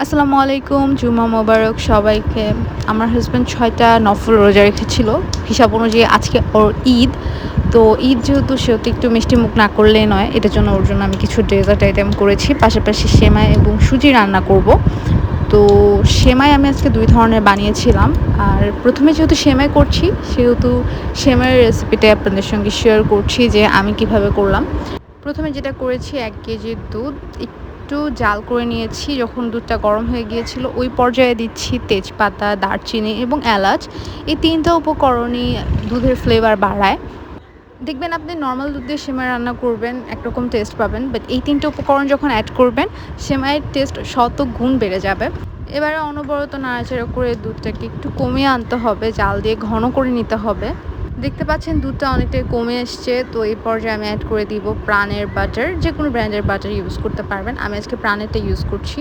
আসসালামু আলাইকুম, জুমা মোবারক সবাইকে। আমার হাসব্যান্ড ৬টা নফল রোজা রেখেছিল। হিসাব অনুযায়ী আজকে ওর ঈদ। তো ঈদ সেহেতু একটু মিষ্টি মুখ না করলেই নয়। এটার জন্য ওর জন্য আমি কিছু ডেজার্ট আইটেম করেছি। পাশাপাশি সেমাই এবং সুজি রান্না করব। তো সেমাই আমি আজকে ২ ধরনের বানিয়েছিলাম। আর প্রথমে যেহেতু সেমাই করছি, সেহেতু সেমাইয়ের রেসিপিটাই আপনাদের সঙ্গে শেয়ার করছি যে আমি কিভাবে করলাম। প্রথমে যেটা করেছি ১ কেজি দুধ একটু জাল করে নিয়েছি। যখন দুধটা গরম হয়ে গিয়েছিল ওই পর্যায়ে দিচ্ছি তেজপাতা, দারচিনি এবং এলাচ। এই ৩টা উপকরণই দুধের ফ্লেভার বাড়ায়। দেখবেন আপনি নর্মাল দুধ দিয়ে সেমাই রান্না করবেন একরকম টেস্ট পাবেন, বাট এই ৩টা উপকরণ যখন অ্যাড করবেন সেমাইয়ের টেস্ট শত গুণ বেড়ে যাবে। এবারে অনবরত নাড়াচাড়া করে দুধটাকে একটু কমিয়ে আনতে হবে, জাল দিয়ে ঘন করে নিতে হবে। দেখতে পাচ্ছেন দুধটা অনেকটাই কমে এসছে। তো এই পর্যায়ে আমি অ্যাড করে দিব প্রাণের বাটার। যে কোনো ব্র্যান্ডের বাটার ইউজ করতে পারবেন। আমি আজকে প্রাণেরটা ইউজ করছি।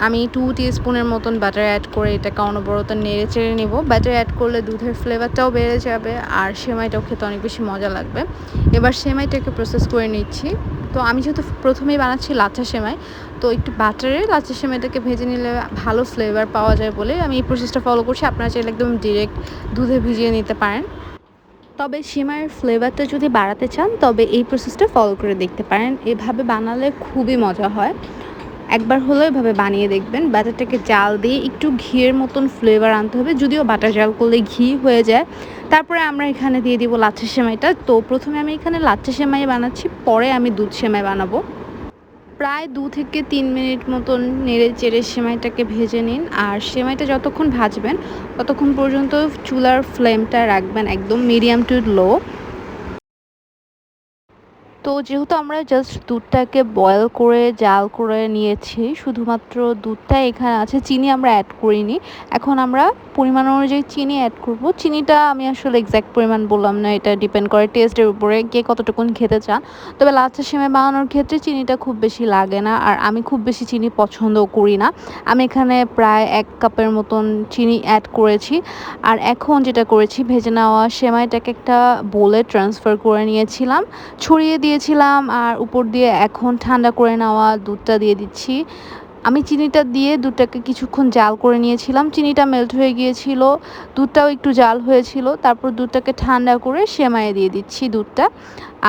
আমি 2 টিস্পুনের মতন বাটার অ্যাড করে এটাকে অনবরত নেড়ে চেড়ে নেব। বাটার অ্যাড করলে দুধের ফ্লেভারটাও বেড়ে যাবে আর সেমাইটাও খেতে অনেক বেশি মজা লাগবে। এবার সেমাইটাকে প্রসেস করে নিচ্ছি। তো আমি যেহেতু প্রথমেই বানাচ্ছি লাচ্ছা সেমাই, তো একটু বাটারে লাচ্ছা সেমাইটাকে ভেজে নিলে ভালো ফ্লেভার পাওয়া যায় বলে আমি এই প্রসেসটা ফলো করছি। আপনারা চাইলে একদম ডিরেক্ট দুধে ভিজিয়ে নিতে পারেন। তবে সেমাইয়ের ফ্লেভারটা যদি বাড়াতে চান তবে এই প্রসেসটা ফলো করে দেখতে পারেন। এভাবে বানালে খুবই মজা হয়। একবার হলেও এভাবে বানিয়ে দেখবেন। বাটারটাকে জাল দিয়ে একটু ঘিয়ের মতন ফ্লেভার আনতে হবে। যদিও বাটার জাল করলে ঘি হয়ে যায়। তারপরে আমরা এখানে দিয়ে দিব লাচ্ছা সেমাইটা। তো প্রথমে আমি এখানে লাচ্ছা সেমাই বানাচ্ছি, পরে আমি দুধ সেমাই বানাবো। প্রায় 2 থেকে 3 মিনিট মতন নেড়ে চেড়ে সেমাইটাকে ভেজে নিন। আর সেমাইটা যতক্ষণ ভাজবেন ততক্ষণ পর্যন্ত চুলার ফ্লেমটা রাখবেন একদম মিডিয়াম টু লো। তো যেহেতু আমরা জাস্ট দুধটাকে বয়েল করে জাল করে নিয়েছি, শুধুমাত্র দুধটা এখানে আছে, চিনি আমরা অ্যাড করিনি। এখন আমরা পরিমাণ অনুযায়ী চিনি অ্যাড করব। চিনিটা আমি আসলে এক্স্যাক্ট পরিমাণ বললাম না, এটা ডিপেন্ড করে টেস্টের উপরে কে কতটুকুন খেতে চান। তবে লাচ্ছা সেমাই বানানোর ক্ষেত্রে চিনিটা খুব বেশি লাগে না, আর আমি খুব বেশি চিনি পছন্দও করি না। আমি এখানে প্রায় 1 কাপের মতন চিনি অ্যাড করেছি। আর এখন যেটা করেছি, ভেজে নেওয়া সেমাইটাকে একটা বোলে ট্রান্সফার করে নিয়েছিলাম, ছড়িয়ে দিয়েছিলাম আর উপর দিয়ে এখন ঠান্ডা করে নেওয়া দুধটা দিয়ে দিচ্ছি। আমি চিনিটা দিয়ে দুধটাকে কিছুক্ষণ জাল করে নিয়েছিলাম। চিনিটা মেল্ট হয়ে গিয়েছিল, দুধটাও একটু জাল হয়েছিল। তারপর দুধটাকে ঠান্ডা করে সেমাইয়ে দিয়ে দিচ্ছি দুধটা।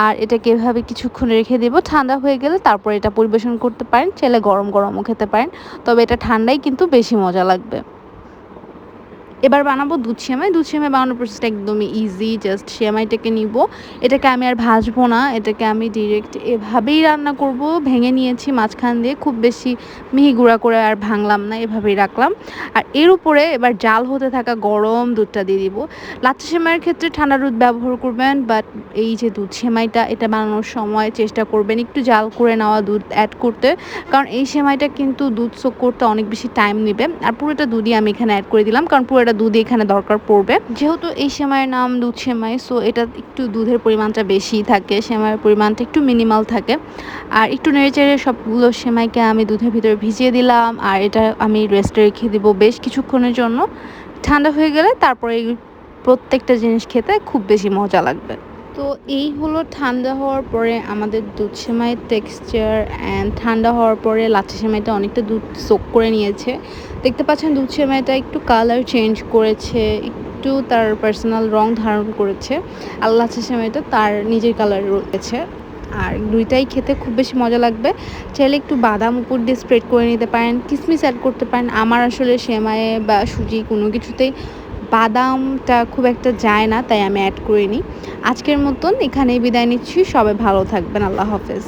আর এটাকে এভাবে কিছুক্ষণ রেখে দেব। ঠান্ডা হয়ে গেলে তারপর এটা পরিবেশন করতে পারেন। চাইলে গরম গরমও খেতে পারেন। তবে এটা ঠান্ডায় কিন্তু বেশি মজা লাগবে। এবার বানাবো দুধ সেমাই। দুধ সেমাই বানানোর প্রসেসটা একদমই ইজি। জাস্ট সেমাইটাকে নিব, এটাকে আমি আর ভাজবো না, এটাকে আমি ডিরেক্ট এভাবেই রান্না করব। ভেঙে নিয়েছি মাঝখান দিয়ে, খুব বেশি মিহি গুঁড়া করে আর ভাঙলাম না, এভাবেই রাখলাম। আর এর উপরে এবার জাল হতে থাকা গরম দুধটা দিয়ে দিব। লাচ্ছা সেমাইয়ের ক্ষেত্রে ঠান্ডা দুধ ব্যবহার করবেন, বাট এই যে দুধ সেমাইটা এটা বানানোর সময় চেষ্টা করবেন একটু জাল করে নেওয়া দুধ অ্যাড করতে, কারণ এই সেমাইটা কিন্তু দুধ সোক করতে অনেক বেশি টাইম নেবে। আর পুরোটা দুধই আমি এখানে অ্যাড করে দিলাম, কারণ পুরোটা দুধই এখানে দরকার পড়বে। যেহেতু এই সেমাইয়ের নাম দুধ সেমাই, সো এটা একটু দুধের পরিমাণটা বেশি থাকে, সেমাইয়ের পরিমাণটা একটু মিনিমাল থাকে। আর একটু নেড়েচেড়ে সবগুলো সেমাইকে আমি দুধের ভিতরে ভিজিয়ে দিলাম। আর এটা আমি রেস্টে রেখে দিব বেশ কিছুক্ষণের জন্য। ঠান্ডা হয়ে গেলে তারপরে এই প্রত্যেকটা জিনিস খেতে খুব বেশি মজা লাগবে। তো এই হলো ঠান্ডা হওয়ার পরে আমাদের দুধ সেমাইয়ের টেক্সচার, অ্যান্ড ঠান্ডা হওয়ার পরে লাচ্ছা সেমাইটা অনেকটা দুধ সোক করে নিয়েছে। দেখতে পাচ্ছেন দুধ সেমাইটা একটু কালার চেঞ্জ করেছে, একটু তার পার্সোনাল রং ধারণ করেছে। আর লাচ্ছা সেমাইটা তার নিজের কালার রয়েছে। আর দুইটাই খেতে খুব বেশি মজা লাগবে। চাইলে একটু বাদাম উপর দিয়ে স্প্রেড করে নিতে পারেন, কিশমিশ অ্যাড করতে পারেন। আমার আসলে সেমাইয়ে বা সুজি কোনো কিছুতেই বাদামটা খুব একটা যায় না, তাই আমি অ্যাড করিনি। আজকের মতন এখানেই বিদায় নিচ্ছি। সবাই ভালো থাকবেন। আল্লাহ হাফেজ।